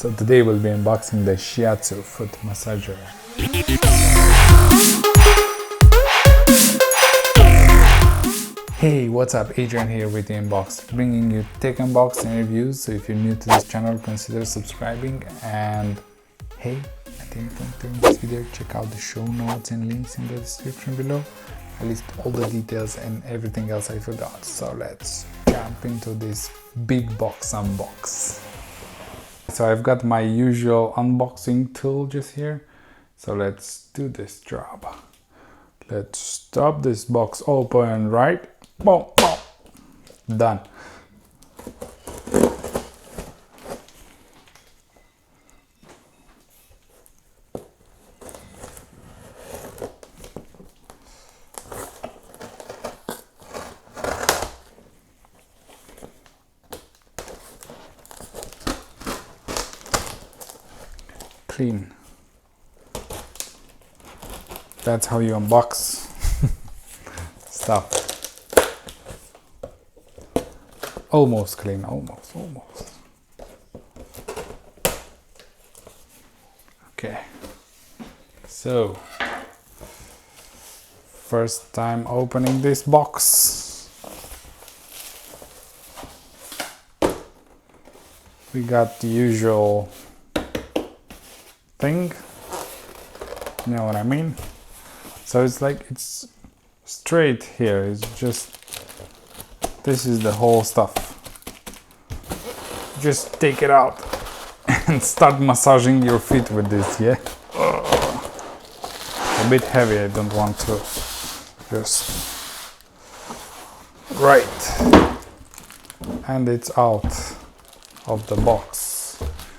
So today we'll be unboxing the Shiatsu Foot Massager. Hey, what's up? Adrian here with the Unbox, bringing you tech unboxing reviews. So if you're new to this channel, consider subscribing. And hey, at any point during this video, check out the show notes and links in the description below. I list all the details and everything else I forgot. So let's jump into this big box unbox. So I've got my usual unboxing tool just here. So let's do this job. Let's stop this box open, right? Boom, boom. Done. Clean. That's how you unbox stuff. Almost clean, almost. Okay, so first time opening this box. We got the usual thing, you know what I mean? So it's like, it's straight here, it's just, this is the whole stuff. Just take it out and start massaging your feet with this, yeah? A bit heavy, I don't want to just... Right. And it's out of the box.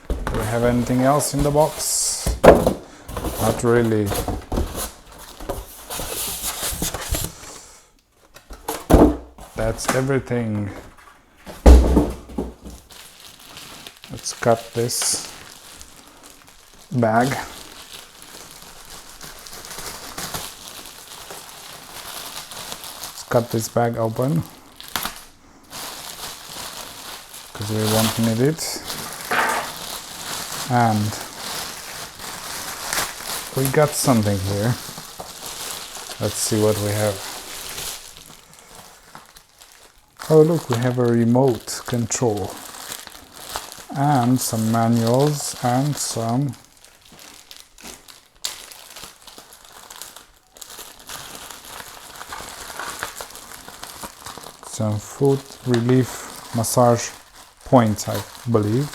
Do we have anything else in the box? Not really. That's everything. Let's cut this bag. Let's cut this bag open because we won't need it. And we got something here. Let's see what we have. Oh look, we have a remote control and some manuals and some foot relief massage points, I believe.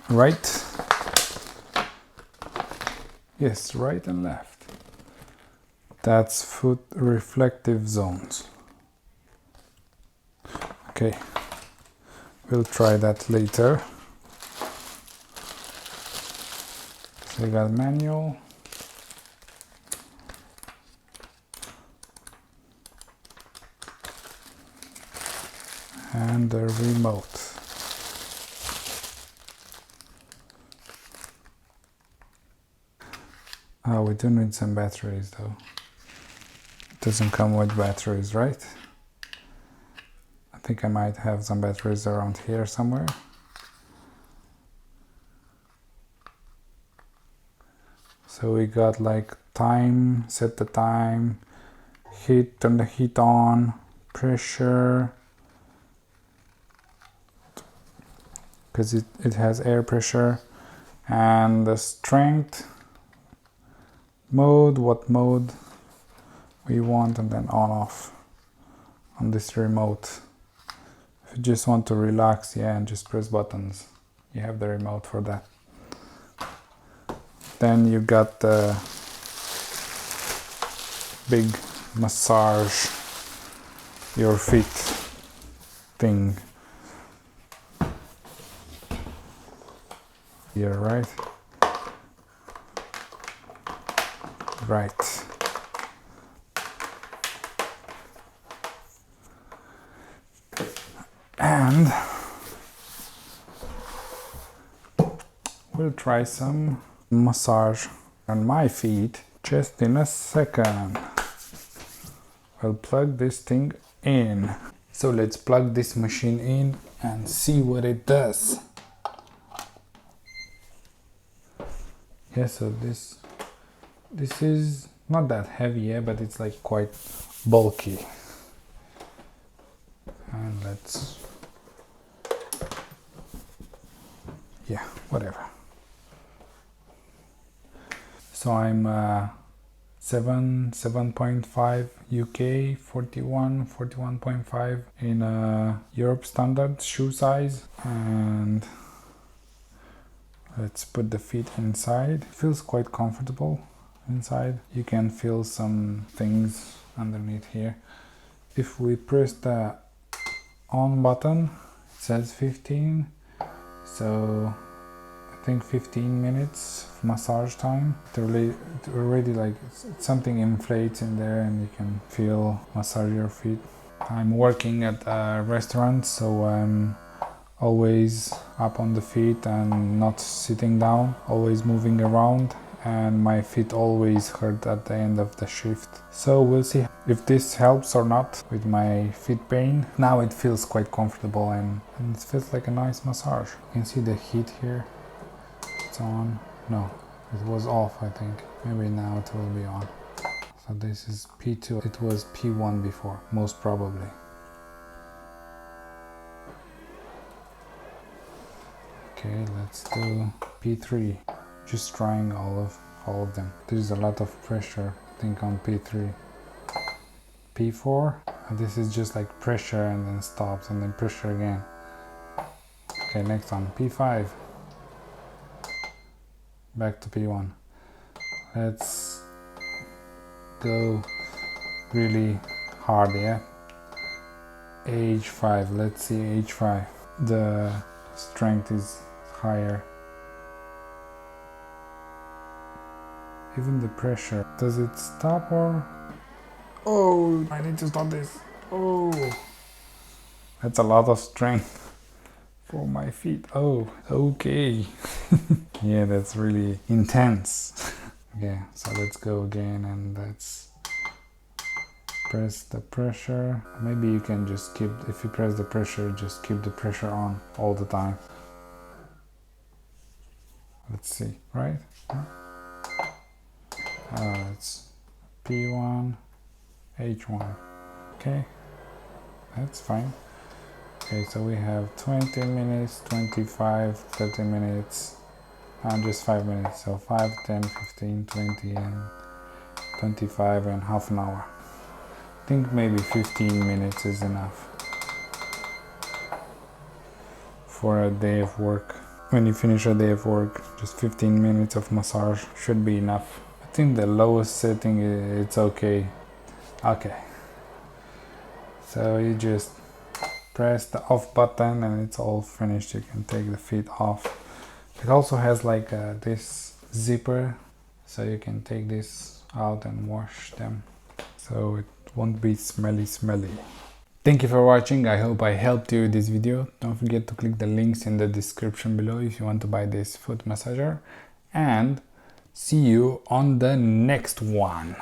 Right? Yes, right and left. That's foot reflective zones. Okay, we'll try that later. So we got manual. And the remote. Oh, we do need some batteries though. Doesn't come with batteries, right? I think I might have some batteries around here somewhere. So we got like time, set the time, heat, turn the heat on, pressure, because it has air pressure, and the strength, mode, what mode we want, and then on off on this remote. If you just want to relax, yeah, and just press buttons, you have the remote for that. Then you got the big massage your feet thing here, right? Right. And we'll try some massage on my feet just in a second. I'll plug this thing in. So let's plug this machine in and see what it does. Yeah, so this is not that heavy, yeah, but it's like quite bulky. And let's, yeah, whatever. So I'm 7.5 UK, 41.5 in Europe standard shoe size. And let's put the feet inside. It feels quite comfortable inside. You can feel some things underneath here. If we press the on button, it says 15, so I think 15 minutes of massage time. It already like something inflates in there and you can feel massage your feet. I'm working at a restaurant, so I'm always up on the feet and not sitting down, always moving around, and my feet always hurt at the end of the shift. So we'll see if this helps or not with my feet pain. Now it feels quite comfortable and it feels like a nice massage. You can see the heat here. It's on. No, it was off, I think. Maybe now it will be on. So this is P2. It was P1 before, most probably. Okay, let's do P3. Just trying all of them. There's a lot of pressure, I think, on P3. P4, and this is just like pressure and then stops and then pressure again. Okay, next one, P5. Back to P1. Let's go really hard, yeah? H5, let's see H5. The strength is higher. Even the pressure. Does it stop or? Oh, I need to stop this. Oh, that's a lot of strength for my feet. Oh, okay. Yeah, that's really intense. Okay, so let's go again and let's press the pressure. Maybe you can just keep, if you press the pressure, just keep the pressure on all the time. Let's see, right? It's P1, H1. Okay, that's fine. Okay, so we have 20 minutes, 25, 30 minutes, and just 5 minutes. So 5, 10, 15, 20, and 25, and half an hour. I think maybe 15 minutes is enough for a day of work. When you finish a day of work, just 15 minutes of massage should be enough. I think the lowest setting, it's okay. Okay. So you just press the off button and it's all finished. You can take the feet off. It also has like this zipper, so you can take this out and wash them, so it won't be smelly. Thank you for watching. I hope I helped you with this video. Don't forget to click the links in the description below if you want to buy this foot massager, and see you on the next one.